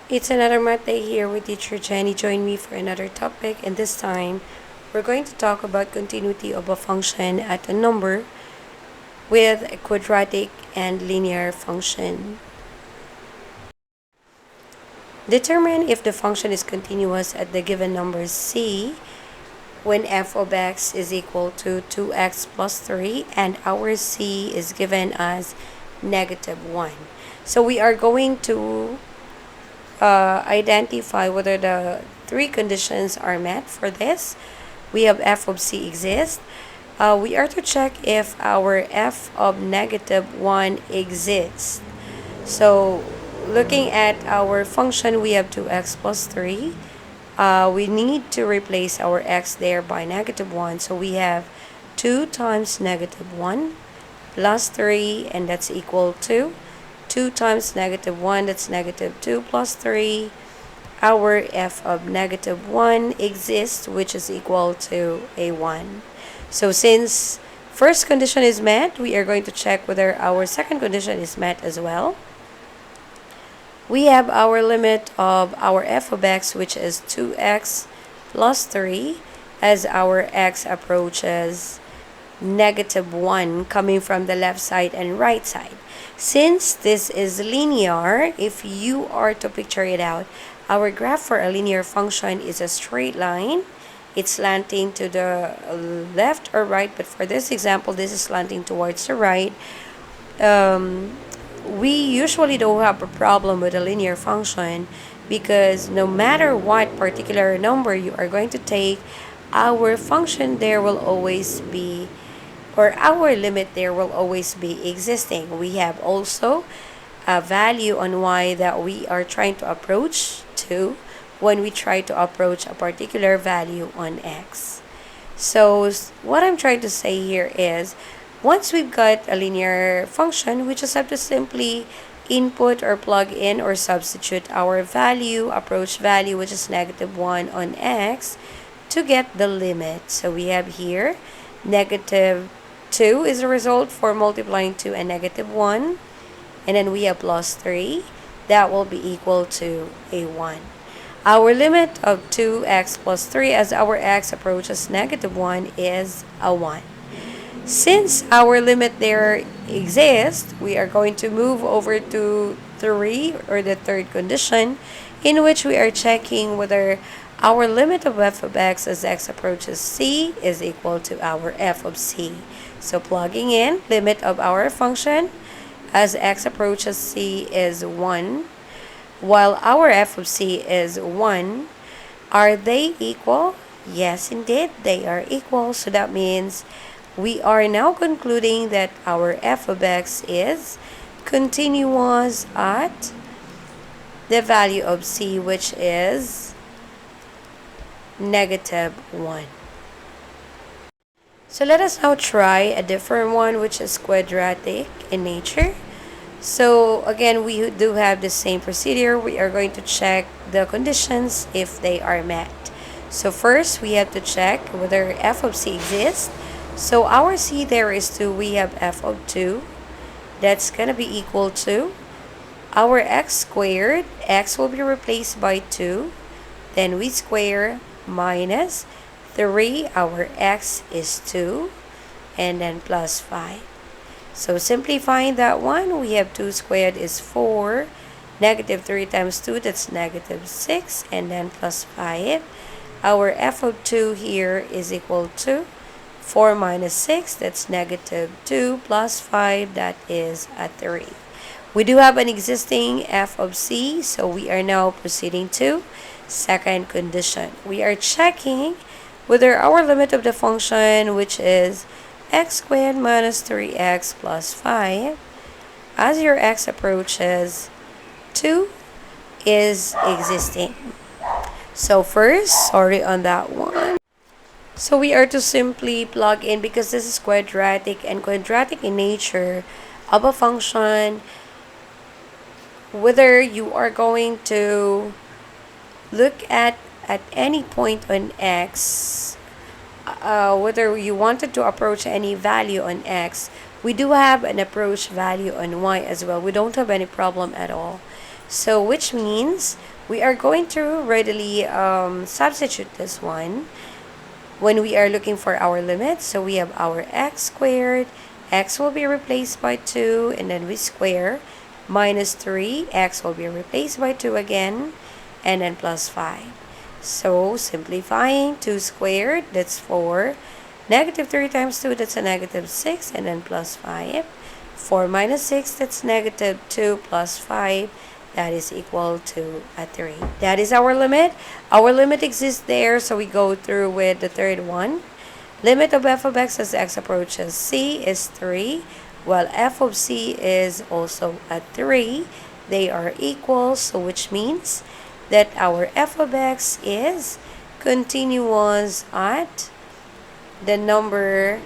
It's another math day here with teacher Jenny. Join me for another topic, and this time we're going to talk about continuity of a function at a number with a quadratic and linear function. Determine if the function is continuous at the given number c when f of x is equal to 2x plus 3 and our c is given as -1. So we are going to identify whether the three conditions are met for this. We have f of c exists. We are to check if our f of -1 exists. So looking at our function, we have 2x plus 3. We need to replace our x there by -1. So we have 2 times -1 plus 3, and that's equal to 2 times -1, that's -2 plus 3. Our f of -1 exists, which is equal to a 1. So since first condition is met, we are going to check whether our second condition is met as well. We have our limit of our f of x, which is 2x plus 3, as our x approaches -1 coming from the left side and right side. Since this is linear, if you are to picture it out, our graph for a linear function is a straight line. It's slanting to the left or right, but for this example, this is slanting towards the right. We usually don't have a problem with a linear function because no matter what particular number you are going to take, our function there will always be, or our limit there will always be existing. We have also a value on y that we are trying to approach to when we try to approach a particular value on x. So what I'm trying to say here is, once we've got a linear function, we just have to simply input or plug in or substitute our value, approach value, which is -1 on x, to get the limit. So we have here -2 is the result for multiplying 2 and -1. And then we have plus 3. That will be equal to a 1. Our limit of 2x plus 3 as our x approaches -1 is a 1. Since our limit there exists, we are going to move over to 3, or the third condition, in which we are checking whether our limit of f of x as x approaches c is equal to our f of c. So plugging in, limit of our function as x approaches c is 1, while our f of c is 1. Are they equal? Yes, indeed, they are equal. So that means we are now concluding that our f of x is continuous at the value of c, which is -1. So let us now try a different one, which is quadratic in nature. So again, we do have the same procedure. We are going to check the conditions if they are met. So first, we have to check whether f of c exists. So our c there is 2. We have f of 2. That's going to be equal to our x squared. X will be replaced by 2. Then we square minus 3. Our x is 2. And then plus 5. So simplifying that one, we have 2 squared is 4. -3 times 2, that's -6. And then plus 5. Our f of 2 here is equal to 4 minus 6, that's -2, plus 5, that is a 3. We do have an existing f of c, so we are now proceeding to second condition. We are checking whether our limit of the function, which is x squared minus 3x plus 5, as your x approaches 2, is existing. So first, sorry on that one. So we are to simply plug in, because this is quadratic, and quadratic in nature of a function, whether you are going to look at any point on x, whether you wanted to approach any value on x, we do have an approach value on y as well. We don't have any problem at all. So which means We are going to readily substitute this one when we are looking for our limit. So we have our x squared. X will be replaced by 2, and then we square. Minus 3, x will be replaced by 2 again, and then plus 5. So simplifying, 2 squared, that's 4. Negative 3 times 2, that's a negative 6, and then plus 5. 4 minus 6, that's negative 2 plus 5. That is equal to a 3. That is our limit. Our limit exists there, so we go through with the third one. Limit of f of x as x approaches c is 3, while f of c is also at 3. They are equal, so which means that our f of x is continuous at the number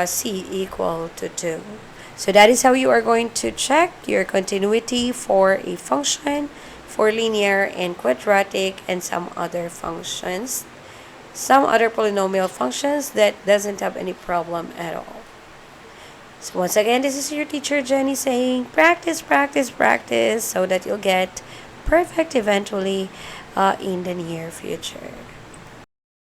c equal to 2. So that is how you are going to check your continuity for a function, for linear and quadratic, and some other functions, some other polynomial functions that doesn't have any problem at all. So once again, this is your teacher Jenny saying practice, practice, practice so that you'll get perfect eventually in the near future.